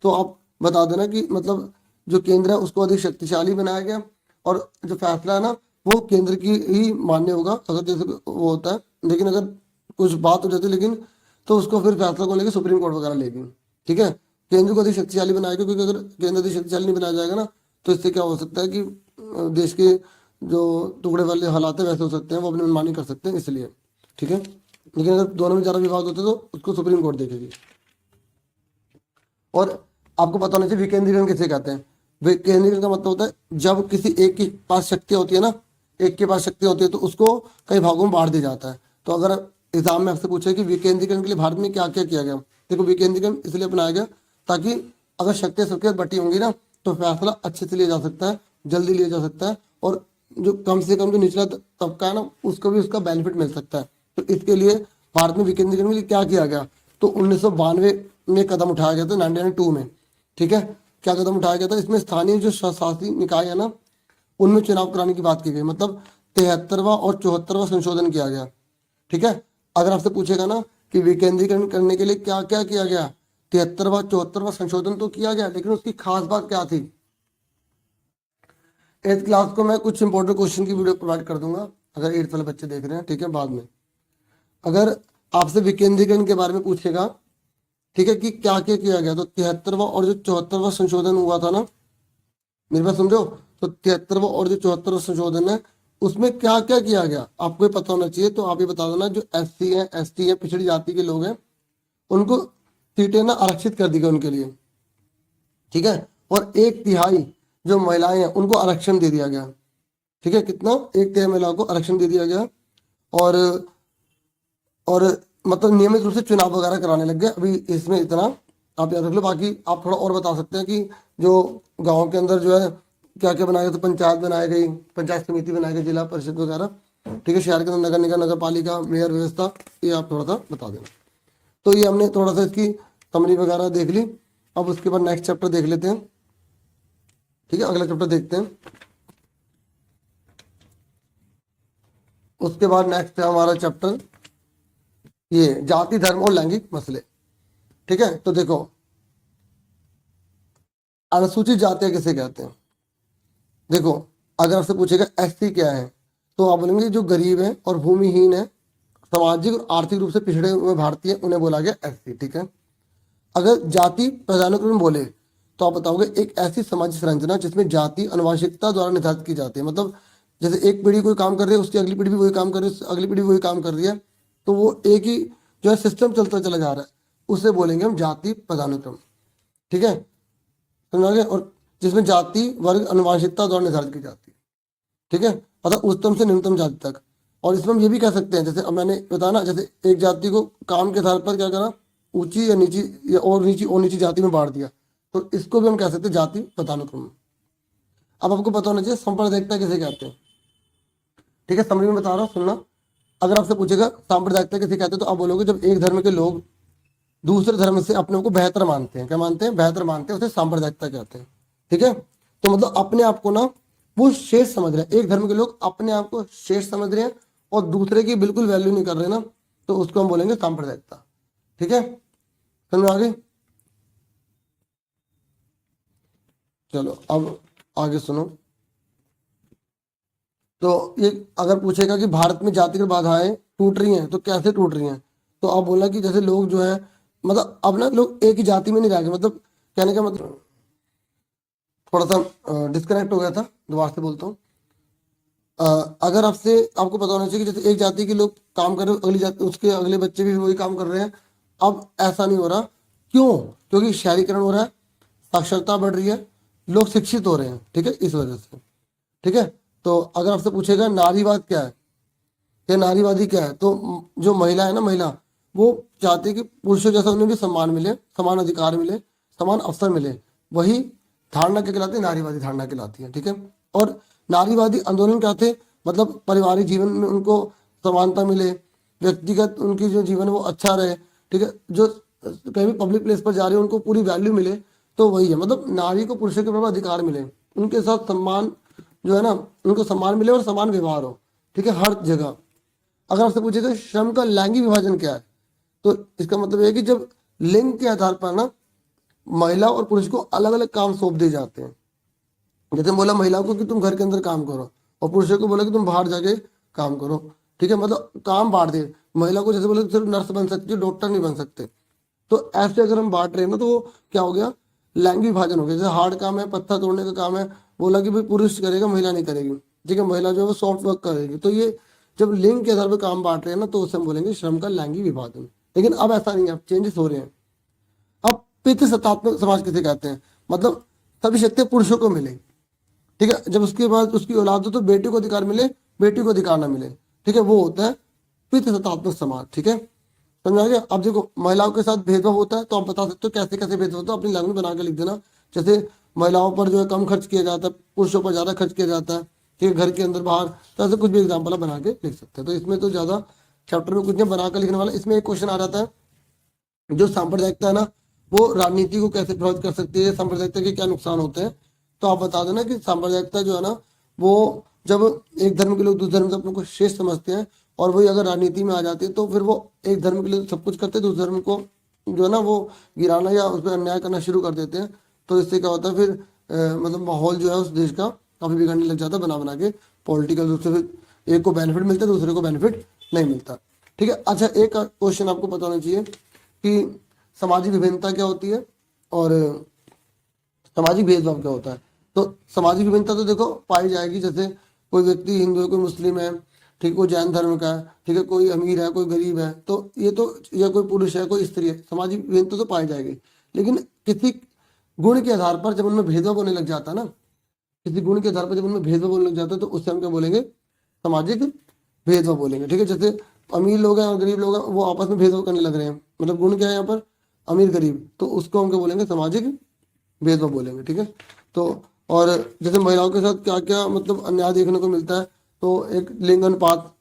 तो आप बता देना कि मतलब जो केंद्र है उसको अधिक शक्तिशाली बनाया गया और जो फैसला है ना वो केंद्र की ही मान्य होगा, अगर जैसे वो होता है। लेकिन अगर कुछ बात हो जाती है लेकिन तो उसको फिर फैसला को लेकर सुप्रीम कोर्ट वगैरह लेगी, ठीक है। केंद्र को अधिक शक्तिशाली बनाएगा, क्योंकि अगर केंद्र अधिक शक्तिशाली नहीं बनाया जाएगा ना तो इससे क्या हो सकता है कि देश के जो टुकड़े वाले हालात है वैसे हो सकते हैं, वो अपनी मनमानी कर सकते हैं, इसलिए, ठीक है। लेकिन अगर दोनों में ज़्यादा विवाद होते तो उसको सुप्रीम कोर्ट देखेगी। और आपको पता होना चाहिए विकेंद्रीकरण किसे कहते हैं। विकेंद्रीकरण का मतलब होता है जब किसी एक के पास शक्ति होती है ना, एक के पास शक्ति होती है तो उसको कई भागों में बांट दिया जाता है। तो अगर एग्जाम में आपसे पूछे कि विकेंद्रीकरण के लिए भारत में क्या क्या किया गया, देखो विकेंद्रीकरण इसलिए अपनाया गया ताकि अगर शक्तियां सबके साथ बटी होंगी ना तो फैसला अच्छे से लिया जा सकता है, जल्दी लिया जा सकता है, और जो कम से कम जो निचला तबका है ना उसको भी उसका बेनिफिट मिल सकता है। तो इसके लिए भारत में विकेंद्रीकरण के लिए क्या किया गया, तो 1992 में कदम उठाया गया था, 1992 में, ठीक है। क्या कदम उठाया गया था, इसमें स्थानीय जो शासी निकाय है ना उनमें चुनाव कराने की बात की गई, मतलब 73वां और 74वां संशोधन किया गया, ठीक है। अगर आपसे पूछेगा ना कि विकेंद्रीकरण करने के लिए क्या क्या किया गया, 73वां 74वां संशोधन तो किया गया, लेकिन उसकी खास बात क्या थी। 8th क्लास को मैं कुछ इंपॉर्टेंट क्वेश्चन की वीडियो प्रोवाइड कर दूंगा, अगर 8th वाले बच्चे देख रहे हैं, ठीक है। बाद में अगर आपसे विकेंद्रीकरण के बारे में पूछेगा, ठीक है, कि क्या क्या किया गया, तो 73वां और जो 74वां संशोधन हुआ था ना, मेरे पास सुन रहे हो, तो 73वां और जो 74वां संशोधन है उसमें क्या क्या किया गया आपको पता होना चाहिए। तो आप ये बता देना, जो SC है, ST है, पिछड़ी जाति के लोग हैं, उनको सीटें ना आरक्षित कर दी गई उनके लिए, ठीक है। और 1/3 जो महिलाएं हैं उनको आरक्षण दे दिया गया, ठीक है। कितना, 1/3 महिलाओं को आरक्षण दे दिया गया। और मतलब नियमित रूप से चुनाव वगैरह कराने लग गए। अभी इसमें इतना आप याद रख लो, बाकी आप थोड़ा और बता सकते हैं कि जो गांव के अंदर जो है क्या क्या बनाया गया, तो पंचायत बनाई गई, पंचायत समिति बनाई गई, जिला परिषद वगैरह, ठीक है। शहर के अंदर नगर निगम, नगर पालिका, मेयर व्यवस्था, ये आप थोड़ा सा बता देना। तो ये हमने थोड़ा सा इसकी समरी वगैरह देख ली। अब उसके बाद नेक्स्ट चैप्टर देख लेते हैं, ठीक है, अगला चैप्टर देखते हैं। उसके बाद नेक्स्ट है हमारा चैप्टर ये जाति, धर्म और लैंगिक मसले, ठीक है। तो देखो अनुसूचित जातियां किसे कहते हैं, देखो अगर आपसे पूछेगा SC क्या है तो आप बोलेंगे जो गरीब है और भूमिहीन है, सामाजिक और आर्थिक रूप से पिछड़े हुए भारतीय, उन्हें बोला गया SC, ठीक है। अगर जाति पदानुक्रम बोले तो आप बताओगे एक ऐसी सामाजिक संरचना जिसमें जाति अनुवांशिकता द्वारा निर्धारित की जाती है। मतलब जैसे एक पीढ़ी कोई काम कर रही है, उसकी अगली पीढ़ी भी वही काम कर रही है, अगली पीढ़ी वही काम कर रही है, तो वो एक ही जो है सिस्टम चलता चला जा रहा है, उसे बोलेंगे हम जाति पदानुक्रम, ठीक है। समझ आ गया। और जिसमें जाति वर्ग अनुवांशिकता द्वारा निर्धारित की जाती है, ठीक है, मतलब उच्चतम से निम्नतम जाति तक। और इसमें हम ये भी कह सकते हैं, जैसे अब मैंने बताया ना, जैसे एक जाति को काम के आधार पर क्या करा, ऊंची या नीची या और नीची जाति में बांट दिया, तो इसको भी हम कह सकते हैं जाति पदानुक्रम। अब आपको पता होना चाहिए सांप्रदायिकता किसे कहते हैं, ठीक है, समरी में बता रहा हूँ, सुनना। अगर आपसे पूछेगा सांप्रदायिकता किसे कहते हैं, तो आप बोलोगे जब एक धर्म के लोग दूसरे धर्म से अपने को बेहतर मानते हैं, क्या मानते हैं, बेहतर मानते हैं, उसे सांप्रदायिकता कहते हैं, ठीक है। तो मतलब अपने आप को ना वो शेष समझ रहे हैं, एक धर्म के लोग अपने आप को शेष समझ रहे हैं और दूसरे की बिल्कुल वैल्यू नहीं कर रहे ना, तो उसको हम बोलेंगे सांप्रदायिकता, ठीक है। समझ में आ गई। चलो अब आगे सुनो। तो ये अगर पूछेगा कि भारत में जातिगत बाधाएं टूट रही हैं तो कैसे टूट रही हैं, तो आप बोला कि जैसे लोग जो है, मतलब अब ना लोग एक ही जाति में नहीं रह गए, मतलब कहने का मतलब थोड़ा सा डिस्कनेक्ट हो गया था, दोबारा से बोलता हूँ। अगर आपसे आपको पता होना चाहिए कि जैसे एक जाति के लोग काम कर रहे हैं, अगली जाति उसके अगले बच्चे भी वही काम कर रहे हैं, अब ऐसा नहीं हो रहा। क्यों? क्योंकि शहरीकरण हो रहा है, साक्षरता बढ़ रही है, लोग शिक्षित हो रहे हैं, ठीक है, इस वजह से, ठीक है। तो अगर आपसे पूछेगा नारीवाद क्या है या नारीवादी क्या है, तो जो महिला है ना, महिला वो चाहती है कि पुरुषों जैसा उन्हें भी सम्मान मिले, समान अधिकार मिले, समान अवसर मिले, वही धारणा क्या कहलाती है, नारीवादी धारणा कहलाती है, ठीक है। और नारीवादी आंदोलन क्या थे, मतलब पारिवारिक जीवन में उनको समानता मिले, व्यक्तिगत उनकी जो जीवन है वो अच्छा रहे, ठीक है, जो कहीं भी पब्लिक प्लेस पर जा रहे हैं उनको पूरी वैल्यू मिले, तो वही है, मतलब नारी को पुरुषों के बराबर अधिकार मिले, उनके साथ सम्मान जो है ना, उनको सम्मान मिले और समान व्यवहार हो, ठीक है, हर जगह। अगर आपसे पूछेगा श्रम का लैंगिक विभाजन क्या है, तो इसका मतलब यह है कि जब लिंग के आधार पर ना महिला और पुरुष को अलग अलग काम सौंप दिए जाते हैं। जैसे बोला महिलाओं को कि तुम घर के अंदर काम करो, और पुरुषों को बोला कि तुम बाहर जाके काम करो, ठीक है, मतलब काम बांट दिए। महिला को जैसे बोले सिर्फ नर्स बन सकती है, डॉक्टर नहीं बन सकते, तो ऐसे अगर हम बांट रहे हैं ना, तो वो क्या हो गया, लैंगिक विभाजन हो गया। जैसे हार्ड काम है, पत्थर तोड़ने का काम है, बोला कि भाई पुरुष करेगा, महिला नहीं करेगी, ठीक है, महिला जो है वो सॉफ्ट वर्क करेगी। तो ये जब लिंग के आधार पर काम बांट रहे हैं ना, तो उसे हम बोलेंगे श्रम का लैंगिक विभाजन। लेकिन अब ऐसा नहीं है, अब चेंजेस हो रहे हैं। अब पितृसत्तात्मक समाज किसे कहते हैं, मतलब सभी शक्तियां पुरुषों को मिले, ठीक है, जब उसके बाद उसकी औलाद हो तो बेटी को अधिकार मिले, बेटी को अधिकार ना मिले, ठीक है, वो होता है पितृसत्तात्मक समाज, ठीक है, समझ आ गया। अब देखो महिलाओं के साथ भेदभाव होता है, तो आप बता सकते हो कैसे कैसे भेदभाव होता है, अपनी लैंग्वेज बना के लिख देना। जैसे महिलाओं पर जो है कम खर्च किया जाता है, पुरुषों पर ज्यादा खर्च किया जाता है, ठीक है, घर के अंदर बाहर, तो ऐसे कुछ भी एग्जाम्पल बना के लिख सकते हैं। तो इसमें तो ज्यादा चैप्टर में कुछ नहीं बना कर लिखने वाला। इसमें एक क्वेश्चन आ जाता है, जो सांप्रदायिकता है ना, वो राजनीति को कैसे प्रभावित कर सकती है, सांप्रदायिकता के क्या नुकसान होते हैं, तो आप बता देना कि सांप्रदायिकता जो है ना, वो जब एक धर्म के लोग दूसरे धर्म से अपने को श्रेष्ठ समझते हैं, और वही अगर राजनीति में आ जाती है, तो फिर वो एक धर्म के लिए सब कुछ करते हैं, दूसरे धर्म को जो है ना वो गिराना या उस पर अन्याय करना शुरू कर देते हैं। तो इससे क्या होता है, फिर मतलब माहौल जो है उस देश का काफी बिगड़ने लग जाता है, बना बना के पॉलिटिकल रूप से, फिर एक को बेनिफिट मिलता है, दूसरे को बेनिफिट नहीं मिलता, ठीक है। अच्छा, एक क्वेश्चन आपको पता होना चाहिए कि सामाजिक विभिन्नता क्या होती है और सामाजिक भेदभाव क्या होता है। तो सामाजिक विभिन्नता तो देखो पाई जाएगी, जैसे कोई व्यक्ति हिंदू है, कोई मुस्लिम है, ठीक, कोई जैन धर्म का है, ठीक है, कोई अमीर है, कोई गरीब है, तो ये तो, या कोई पुरुष है, कोई स्त्री है, सामाजिक विभिन्नता तो पाई जाएगी। लेकिन किसी गुण के आधार पर जब उनमें भेदभाव होने लग जाता है ना, किसी गुण के आधार पर जब उनमें भेदभाव होने लग जाता है, तो उससे हम क्या बोलेंगे, सामाजिक भेदभाव बोलेंगे, ठीक है। जैसे अमीर लोग हैं और गरीब लोग हैं, वो आपस में भेदभाव करने लग रहे हैं, मतलब गुण क्या है यहाँ पर, अमीर गरीब, तो उसको हम क्या बोलेंगे, सामाजिक भेदभाव बोलेंगे, ठीक है। तो और जैसे महिलाओं के साथ क्या क्या मतलब अन्याय देखने को मिलता है, तो एक लिंग अनुपात,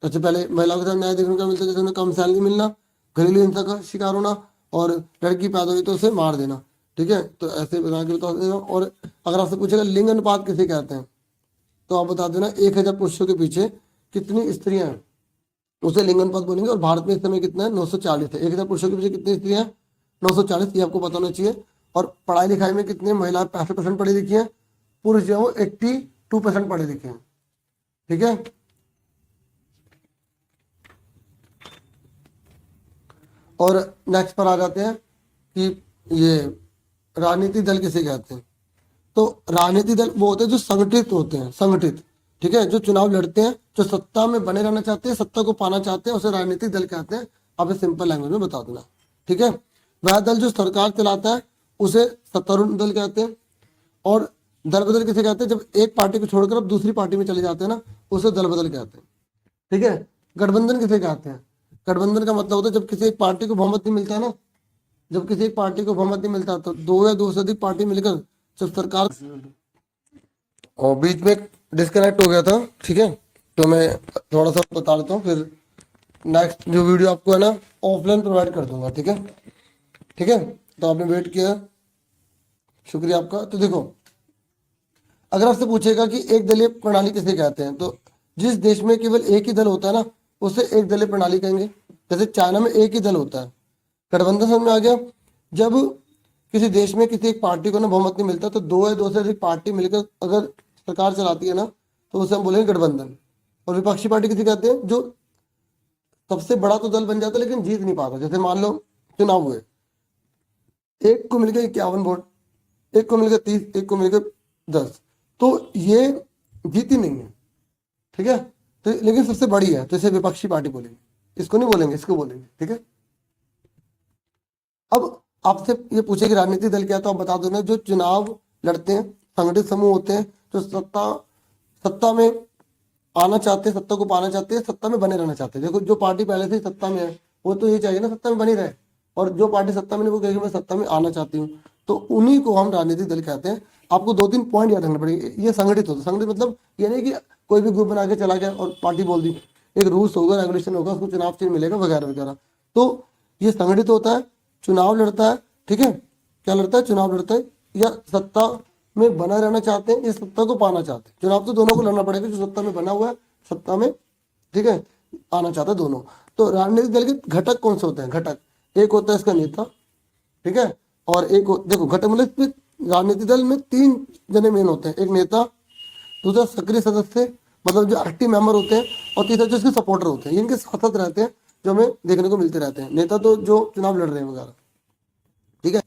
सबसे पहले महिलाओं के साथ न्याय देखने को मिलता है, जैसे उन्हें कम सैलरी मिलना, घरेलू हिंसा का शिकार होना, और लड़की पैदा हुई तो उसे मार देना, ठीक है, तो ऐसे बना के बता देना। और अगर आपसे पूछेगा लिंग अनुपात किसे कहते हैं, तो आप बता देना 1000 पुरुषों के पीछे कितनी स्त्रियां हैं, उसे लिंग अनुपात बोलेंगे। और भारत में इस समय कितना है, 940 है। 1000 पुरुषों के पीछे कितनी स्त्रियां हैं, 940, ये आपको पता होना चाहिए। और पढ़ाई लिखाई में कितने महिलाएं 65% पढ़ी लिखी हैं, पुरुष जो है वो 82% पढ़े लिखे हैं, ठीक है। और नेक्स्ट पर आ जाते हैं कि ये राजनीतिक दल किसे कहते हैं। तो राजनीतिक दल वो होते हैं जो संगठित होते हैं, संगठित, ठीक है, जो चुनाव लड़ते हैं, जो सत्ता में बने रहना चाहते हैं, सत्ता को पाना चाहते हैं, उसे राजनीतिक दल कहते हैं। आप सिंपल लैंग्वेज में बता देना, ठीक है। वह दल जो सरकार चलाता है उसे सत्तारूढ़ दल कहते हैं। और दल बदल किसे कहते हैं, जब एक पार्टी को छोड़कर अब दूसरी पार्टी में चले जाते हैं ना, उसे दल बदल कहते हैं। ठीक है। गठबंधन किसे कहते हैं, गठबंधन का मतलब होता है जब किसी एक पार्टी को बहुमत नहीं मिलता ना, जब किसी एक पार्टी को बहुमत नहीं मिलता तो दो या दो से अधिक पार्टी मिलकर जब सरकार, और बीच में डिस्कनेक्ट हो गया था। ठीक है, तो मैं थोड़ा सा बता देता हूँ, फिर नेक्स्ट जो वीडियो आपको है ना ऑफलाइन प्रोवाइड कर दूंगा। ठीक है, ठीक है। तो आपने वेट किया, शुक्रिया आपका। तो देखो, अगर आपसे पूछेगा कि एक दलीय प्रणाली किसे कहते हैं, तो जिस देश में केवल एक ही दल होता है ना, उसे एक दलीय प्रणाली कहेंगे। जैसे चाइना में एक ही दल होता है। गठबंधन समझ में आ गया। जब किसी देश में किसी एक पार्टी को ना बहुमत नहीं मिलता, तो दो या दो से अधिक पार्टी मिलकर अगर सरकार चलाती है ना, तो उसे हम बोलेंगे गठबंधन। और विपक्षी पार्टी किसे कहते हैं, जो सबसे बड़ा तो दल बन जाता है लेकिन जीत नहीं पाता। जैसे मान लो चुनाव हुए, एक को मिलकर 51 वोट, एक को मिलकर 30, एक को मिलकर 10, तो ये जीती नहीं है। ठीक है, तो लेकिन सबसे बड़ी है, तो इसे विपक्षी पार्टी बोलेंगे, इसको नहीं बोलेंगे, इसको बोलेंगे। ठीक है। अब आपसे ये पूछे कि राजनीतिक दल क्या, तो आप बता दो ना, जो चुनाव लड़ते हैं, संगठित समूह होते हैं, जो सत्ता में आना चाहते हैं, सत्ता को पाना चाहते हैं, सत्ता में बने रहना चाहते हैं। देखो, जो पार्टी पहले से ही सत्ता में है वो तो ये चाहिए ना सत्ता में बनी रहे, और जो पार्टी सत्ता में नहीं वो कहेगी मैं सत्ता में आना चाहती हूँ, तो उन्हीं को हम राजनीतिक दल कहते हैं। आपको 2-3 पॉइंट याद रखने पड़ेंगे। ये संगठित होता है। संगठित मतलब ये नहीं कि कोई भी ग्रुप बना के चला गया और पार्टी बोल दी, एक रूल्स होगा, रेगुलेशन होगा, उसको चुनाव चिन्ह मिलेगा वगैरह वगैरह। तो ये संगठित होता है, चुनाव लड़ता है। ठीक है, क्या लड़ता है, चुनाव लड़ता है, या सत्ता में बना रहना चाहते हैं, या सत्ता को पाना चाहते हैं। चुनाव तो दोनों को लड़ना पड़ेगा, जो सत्ता में बना हुआ है, सत्ता में, ठीक है, आना चाहता है, दोनों। तो राजनीतिक दल के घटक कौन से होते हैं, घटक, एक होता है इसका नेता, ठीक है, और एक देखो घटक मतलब इसमें राजनीतिक दल में 3 जने मेन होते हैं, एक नेता, दूसरा सक्रिय सदस्य मतलब जो एक्टिव मेंबर होते हैं, और तीसरा जो इसके सपोर्टर होते हैं। ये इनके साथ साथ रहते हैं, जो हमें देखने को मिलते रहते हैं। नेता तो जो चुनाव लड़ रहे हैं वगैरह। ठीक है,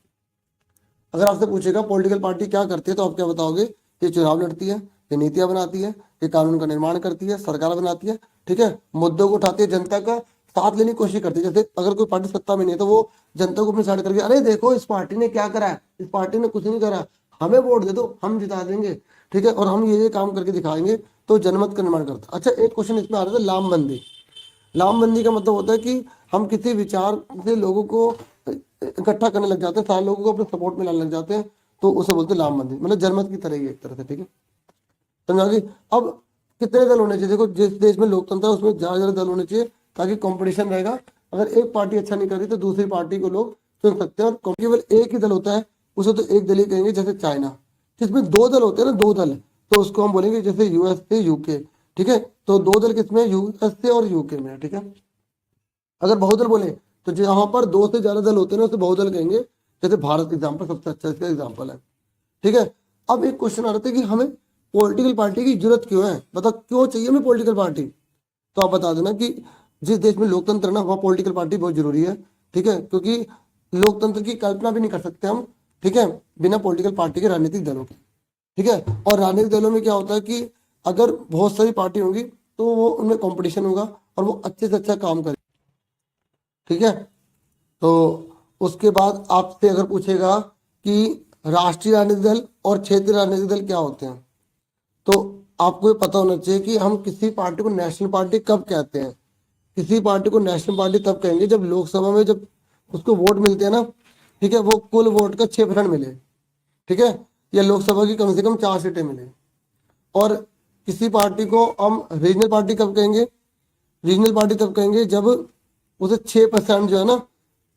अगर आपसे पूछेगा पॉलिटिकल पार्टी क्या करती है, तो आप क्या बताओगे, ये चुनाव लड़ती है, ये नीतियां बनाती है, ये कानून का निर्माण करती है, सरकार बनाती है। ठीक है, मुद्दों को उठाती है, जनता का साथ लेने की कोशिश करती है। जैसे अगर कोई पार्टी सत्ता में नहीं है तो वो जनता को अपनी साइड करके, अरे देखो इस पार्टी ने क्या करा है, इस पार्टी ने कुछ नहीं करा, हमें वोट दे दो, हम जिता देंगे। ठीक है, और हम ये काम करके दिखाएंगे, तो जनमत का निर्माण करता है। अच्छा, एक क्वेश्चन इसमें आ रहा था, लामबंदी। लामबंदी का मतलब होता है कि हम किसी विचार से लोगों को इकट्ठा करने लग जाते हैं, सारे लोगों को अपने सपोर्ट में लाने लग जाते हैं, तो उसे बोलते हैं लामबंदी। मतलब जनमत की तरह ही एक तरह से। ठीक है, समझा गई। अब कितने दल होने चाहिए, देखो जिस देश में लोकतंत्र है उसमें ज्यादा दल होने चाहिए, ताकि कंपटीशन रहेगा। अगर एक पार्टी अच्छा नहीं कर रही तो दूसरी पार्टी को लोग चुन सकते हैं। और केवल एक ही दल होता है उसे तो एक दल ही कहेंगे। जैसे चाइना, जिसमें 2 दल होते हैं ना, 2 दल, तो उसको हम बोलेंगे जैसे यूएस से यूके। ठीक है, तो 2 दल किसमें, यूएस से और यूके में। ठीक है, अगर बहुदल बोले तो जहां पर 2 से ज्यादा दल होते हैं ना उसे बहुदल कहेंगे। जैसे भारत एग्जाम्पल सबसे अच्छा इसका एग्जाम्पल है। ठीक है, अब एक क्वेश्चन आ रहा था कि हमें पॉलिटिकल पार्टी की जरूरत क्यों है, बता क्यों चाहिए हमें पॉलिटिकल पार्टी। तो आप बता देना कि जिस देश में लोकतंत्र है ना, वहाँ पॉलिटिकल पार्टी बहुत जरूरी है। ठीक है, क्योंकि लोकतंत्र की कल्पना भी नहीं कर सकते हम, ठीक है, बिना पॉलिटिकल पार्टी के, राजनीतिक दलों के। ठीक है, और राजनीतिक दलों में क्या होता है कि अगर बहुत सारी पार्टी होंगी तो वो उनमें कॉम्पिटिशन होगा और वो अच्छे से अच्छा काम करें। ठीक है, तो उसके बाद आपसे अगर पूछेगा कि राष्ट्रीय राजनीतिक दल और क्षेत्रीय राजनीतिक दल क्या होते हैं, तो आपको ये पता होना चाहिए कि हम किसी पार्टी को नेशनल पार्टी कब कहते हैं। किसी पार्टी को नेशनल पार्टी तब कहेंगे जब लोकसभा में जब उसको वोट मिलते हैं ना, ठीक है, वो कुल वोट का 6% मिले। ठीक है, या लोकसभा की कम से कम 4 सीटें मिले। और किसी पार्टी को हम रीजनल पार्टी कब कहेंगे, रीजनल पार्टी तब कहेंगे जब उसे 6% जो है ना,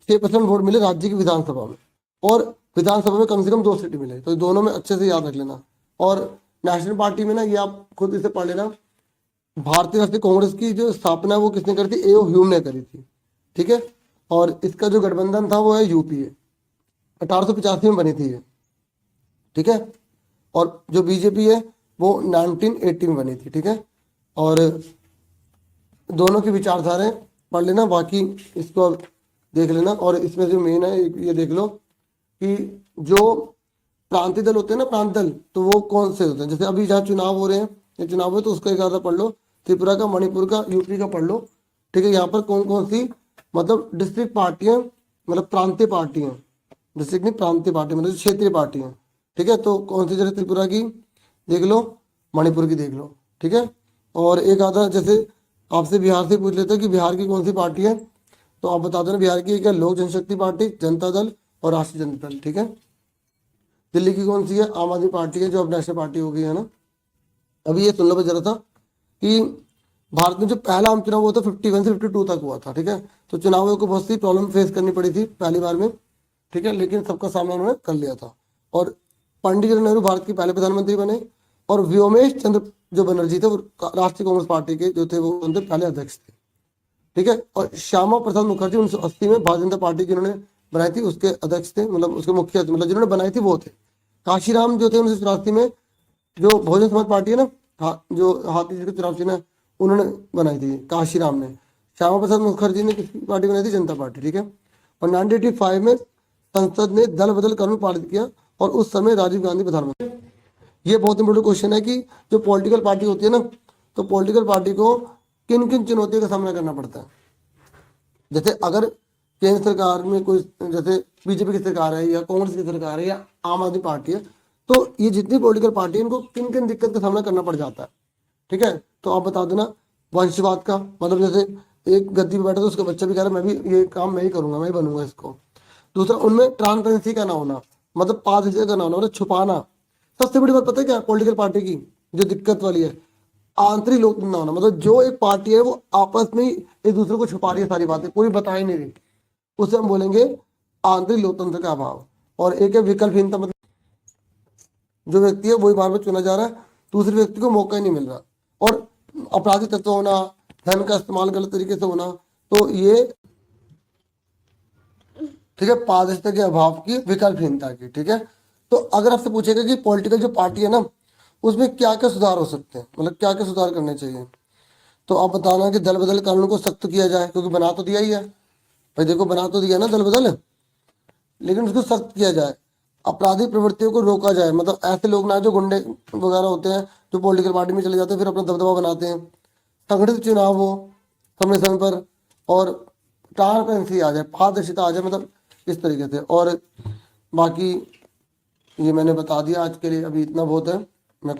6% वोट मिले राज्य की विधानसभा में, और विधानसभा में कम से कम 2 सीटें मिले। तो दोनों में अच्छे से याद रख लेना। और नेशनल पार्टी में ना, ये आप खुद इसे पढ़ लेना, भारतीय राष्ट्रीय कांग्रेस की जो स्थापना वो किसने करी थी, ए.ओ. ह्यूम ने करी थी। ठीक है, और इसका जो गठबंधन था वो है यूपीए, 1885 में बनी थी ये। ठीक है, और जो बीजेपी है वो 1980 में बनी थी। ठीक है, और दोनों की विचारधाराएं पढ़ लेना, बाकी इसको देख लेना। और इसमें जो मेन है ये देख लो कि जो प्रांतीय दल होते हैं ना, प्रांत दल, तो वो कौन से होते हैं। जैसे अभी जहाँ चुनाव हो रहे हैं, ये चुनाव है तो उसका एक आधा पढ़ लो, त्रिपुरा का, मणिपुर का, यूपी का पढ़ लो। ठीक है, यहाँ पर कौन कौन सी मतलब डिस्ट्रिक्ट पार्टियां, मतलब प्रांतीय पार्टियां, डिस्ट्रिक्ट नहीं, प्रांतीय पार्टी मतलब क्षेत्रीय पार्टी है। ठीक है, तो कौन सी जगह त्रिपुरा की देख लो, मणिपुर की देख लो। ठीक है, और एक आधा जैसे आपसे बिहार से पूछ लेते हैं कि बिहार की कौन सी पार्टी है, तो आप बता देना बिहार की क्या, लोक जनशक्ति पार्टी, जनता दल और राष्ट्रीय जनता दल। ठीक है, दिल्ली की कौन सी है, आम आदमी पार्टी है, जो अब नेशनल पार्टी हो गई है ना। अभी ये सुन लो जरा था कि भारत में जो पहला आम चुनाव हुआ था 51 से 52 तक हुआ था। ठीक है, तो चुनावों को बहुत सी प्रॉब्लम फेस करनी पड़ी थी पहली बार में। ठीक है, लेकिन सबका सामना उन्होंने कर लिया था। और पंडित जवाहरलाल नेहरू भारत के पहले प्रधानमंत्री बने, और व्योमेश चंद्र जो बनर्जी थे वो राष्ट्रीय कांग्रेस पार्टी के जो थे वो उनके पहले अध्यक्ष थे। ठीक है, और श्यामा प्रसाद मुखर्जी 1980 में भारतीय जनता पार्टी जिन्होंने बनाई थी उसके अध्यक्ष थे, मतलब उसके मुखिया मतलब जिन्होंने बनाई थी वो थे। काशीराम जो थे 1984 में, जो बहुजन समाज पार्टी है ना, जो हाथी जी के चुनाव चिन्ह है, उन्होंने बनाई थी काशीराम ने। श्यामा प्रसाद मुखर्जी ने किसकी पार्टी बनाई थी, जनता पार्टी। ठीक है, और 1985 में संसद ने दल बदल कानून पारित किया और उस समय राजीव गांधी प्रधानमंत्री। ये बहुत इंपॉर्टेंट क्वेश्चन है कि जो पॉलिटिकल पार्टी होती है ना, तो पॉलिटिकल पार्टी को किन किन चुनौतियों का सामना करना पड़ता है। जैसे अगर केंद्र सरकार में कोई, जैसे बीजेपी की सरकार है या कांग्रेस की सरकार है या आम आदमी पार्टी है, तो ये जितनी पॉलिटिकल पार्टी है इनको किन किन दिक्कत का सामना करना पड़ जाता है। ठीक है, तो आप बता देना। वंशवाद का मतलब जैसे एक गद्दी पे बैठा तो उसका बच्चा भी कह रहा है मैं भी ये काम मैं ही करूंगा, मैं ही बनूंगा इसको। दूसरा, उनमें ट्रांसपेरेंसी का ना होना, मतलब पारदर्शिता का ना होना, मतलब छुपाना। सबसे बड़ी बात पता है क्या पॉलिटिकल पार्टी की जो दिक्कत वाली है, आंतरिक लोकतंत्र ना होना। मतलब जो एक पार्टी है वो आपस में ही एक दूसरे को छुपा रही है, सारी बातें कोई बता ही नहीं रही, उसे हम बोलेंगे आंतरिक लोकतंत्र का अभाव। और एक है विकल्पहीनता, मतलब जो व्यक्ति है वही बार बार चुना जा रहा है, दूसरे व्यक्ति को मौका ही नहीं मिल रहा। और आपराधिक तत्व होना, धन का इस्तेमाल गलत तरीके से होना, तो ये ठीक है पारदर्शिता के अभाव की, विकल्पहीनता की। ठीक है, तो अगर आपसे पूछेगा कि पॉलिटिकल जो पार्टी है ना उसमें क्या क्या सुधार हो सकते हैं, मतलब क्या क्या सुधार करने चाहिए, तो आप बताना कि दल बदल कानून को सख्त किया जाए, क्योंकि बना तो दिया ही है भाई, देखो बना तो दिया ना दल बदल, लेकिन उसको सख्त किया जाए। आपराधिक प्रवृत्तियों को रोका जाए, मतलब ऐसे लोग ना जो गुंडे वगैरह होते हैं जो पॉलिटिकल पार्टी में चले जाते हैं फिर अपना दबदबा बनाते हैं। संगठित चुनाव हो समय समय पर, और ट्रांसपेरेंसी आ जाए, पारदर्शिता आ जाए, मतलब इस तरीके से। और बाकी ये मैंने बता दिया आज के लिए, अभी इतना बहुत है। मैं